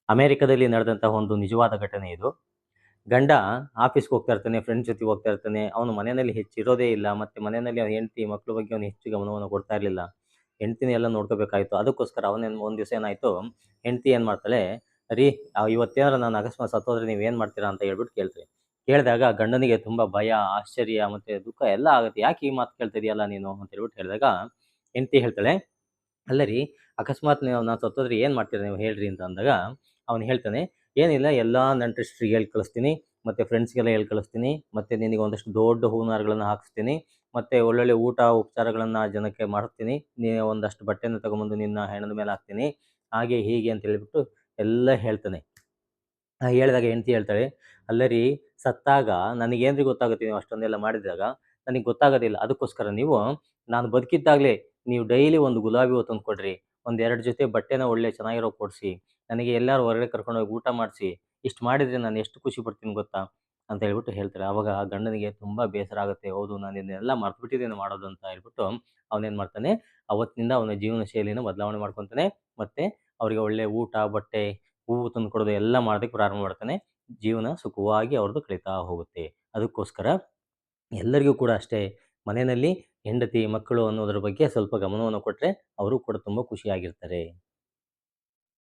ಅಮೆರಿಕದಲ್ಲಿ ನಡೆದಂತಹ ಒಂದು ನಿಜವಾದ ಘಟನೆ ಇದು. ಗಂಡ ಆಫೀಸ್‌ಗೆ ಹೋಗ್ತಾ ಇರ್ತಾನೆ, ಫ್ರೆಂಡ್ಸ್ ಜೊತೆಗೆ ಹೋಗ್ತಾ ಇರ್ತಾನೆ. ಅವನು ಮನೆಯಲ್ಲಿ ಹೆಚ್ಚಿರೋದೇ ಇಲ್ಲ. ಮತ್ತೆ ಮನೆಯಲ್ಲಿ ಅವನ ಹೆಂಡತಿ, ಮಕ್ಕಳ ಬಗ್ಗೆ ಅವನು ಹೆಚ್ಚು ಗಮನವನ್ನು ಕೊಡ್ತಾ ಇರಲಿಲ್ಲ. ಹೆಂಡ್ತಿನೇ ಎಲ್ಲ ನೋಡ್ಕೋಬೇಕಾಯ್ತು. ಅದಕ್ಕೋಸ್ಕರ ಒಂದ್ ದಿವಸ ಏನಾಯ್ತು, ಹೆಂಡ್ತಿ ಏನ್ ಮಾಡ್ತಾಳೆ, "ರೀ ಇವತ್ತೇನಾರ ನಾನು ಅಕಸ್ಮಾತ್ ಸತ್ತೋದ್ರೆ ನೀವೇನ್ ಮಾಡ್ತೀರಾ?" ಅಂತ ಹೇಳ್ಬಿಟ್ಟು ಕೇಳ್ತಾಳೆ. ಕೇಳಿದಾಗ ಗಂಡನಿಗೆ ತುಂಬಾ ಭಯ, ಆಶ್ಚರ್ಯ ಮತ್ತೆ ದುಃಖ ಎಲ್ಲ ಆಗುತ್ತೆ. "ಯಾಕೆ ಈ ಮಾತು ಕೇಳ್ತಾ ಇದೀಯಲ್ಲ ನೀನು?" ಅಂತ ಹೇಳ್ಬಿಟ್ಟು ಹೇಳಿದಾಗ ಹೆಂಡ್ತಿ ಹೇಳ್ತಾಳೆ, "ಅಲ್ಲ ರೀ, ಅಕಸ್ಮಾತ್ ನಾನು ಸತ್ತೋದ್ರೆ ಏನು ಮಾಡ್ತೀರಾ ನೀವು ಹೇಳ್ರಿ" ಅಂತ ಅಂದಾಗ ಅವನು ಹೇಳ್ತಾನೆ, "ಏನಿಲ್ಲ, ಎಲ್ಲ ನೆಂಟರಿಷ್ಟ್ರಿಗೆ ಹೇಳಿ ಕಳಿಸ್ತೀನಿ, ಮತ್ತೆ ಫ್ರೆಂಡ್ಸ್‌ಗೆಲ್ಲ ಹೇಳಿ ಕಳಿಸ್ತೀನಿ, ಮತ್ತೆ ನಿನಗೆ ಒಂದಷ್ಟು ದೊಡ್ಡ ಹೂನಾರಗಳನ್ನು ಹಾಕಿಸ್ತೀನಿ, ಮತ್ತೆ ಒಳ್ಳೊಳ್ಳೆ ಊಟ ಉಪಚಾರಗಳನ್ನು ಜನಕ್ಕೆ ಮಾಡಿಸ್ತೀನಿ, ಒಂದಷ್ಟು ಬಟ್ಟೆನ ತಗೊಂಬಂದು ನಿನ್ನ ಹೆಣದ ಮೇಲೆ ಹಾಕ್ತೀನಿ, ಹಾಗೆ ಹೀಗೆ ಅಂತ ಹೇಳ್ಬಿಟ್ಟು ಎಲ್ಲ ಹೇಳ್ತಾನೆ. ಹೇಳಿದಾಗ ಹೆಂಡ್ತಿ ಹೇಳ್ತಾಳೆ, "ಅಲ್ಲ ರೀ, ಸತ್ತಾಗ ನನಗೇನ್ರಿ ಗೊತ್ತಾಗುತ್ತೆ ನೀವು ಅಷ್ಟೊಂದೆಲ್ಲ ಮಾಡಿದಾಗ? ನನಗೆ ಗೊತ್ತಾಗೋದಿಲ್ಲ. ಅದಕ್ಕೋಸ್ಕರ ನೀವು ನಾನು ಬದುಕಿದ್ದಾಗಲೇ ನೀವು ಡೈಲಿ ಒಂದು ಗುಲಾಬಿ ಹೂವು ತಂದು ಕೊಡ್ರಿ. ಒಂದು 2 ಜೊತೆ ಬಟ್ಟೆನ ಒಳ್ಳೆ ಚೆನ್ನಾಗಿರೋವು ಕೊಡಿಸಿ. ನನಗೆ ಎಲ್ಲಾರು ಹೊರಗಡೆ ಕರ್ಕೊಂಡೋಗಿ ಊಟ ಮಾಡಿಸಿ. ಇಷ್ಟು ಮಾಡಿದರೆ ನಾನು ಎಷ್ಟು ಖುಷಿ ಪಡ್ತೀನಿ ಗೊತ್ತಾ?" ಅಂತ ಹೇಳ್ಬಿಟ್ಟು ಹೇಳ್ತಾಳೆ. ಆವಾಗ ಗಂಡನಿಗೆ ತುಂಬ ಬೇಸರ ಆಗುತ್ತೆ. ಹೌದು, ನಾನು ಇದನ್ನೆಲ್ಲ ಮರ್ತುಬಿಟ್ಟಿದ್ದೇನೆ ಮಾಡೋದು ಅಂತ ಹೇಳ್ಬಿಟ್ಟು ಅವನೇನು ಮಾಡ್ತಾನೆ, ಅವತ್ತಿನಿಂದ ಅವನ ಜೀವನ ಶೈಲಿನ ಬದಲಾವಣೆ ಮಾಡ್ಕೊತಾನೆ. ಮತ್ತೆ ಅವರಿಗೆ ಒಳ್ಳೆ ಊಟ, ಬಟ್ಟೆ, ಹೂವು ತಂದು ಕೊಡೋದು ಎಲ್ಲ ಮಾಡೋದಕ್ಕೆ ಪ್ರಾರಂಭ ಮಾಡ್ತಾನೆ. ಜೀವನ ಸುಖವಾಗಿ ಅವ್ರದ್ದು ಕಳೀತಾ ಹೋಗುತ್ತೆ. ಅದಕ್ಕೋಸ್ಕರ ಎಲ್ಲರಿಗೂ ಕೂಡ ಅಷ್ಟೇ, ಮನೆಯಲ್ಲಿ ಹೆಂಡತಿ, ಮಕ್ಕಳು ಅನ್ನೋದ್ರ ಬಗ್ಗೆ ಸ್ವಲ್ಪ ಗಮನವನ್ನು ಕೊಟ್ಟರೆ ಅವರು ಕೂಡ ತುಂಬ ಖುಷಿಯಾಗಿರ್ತಾರೆ.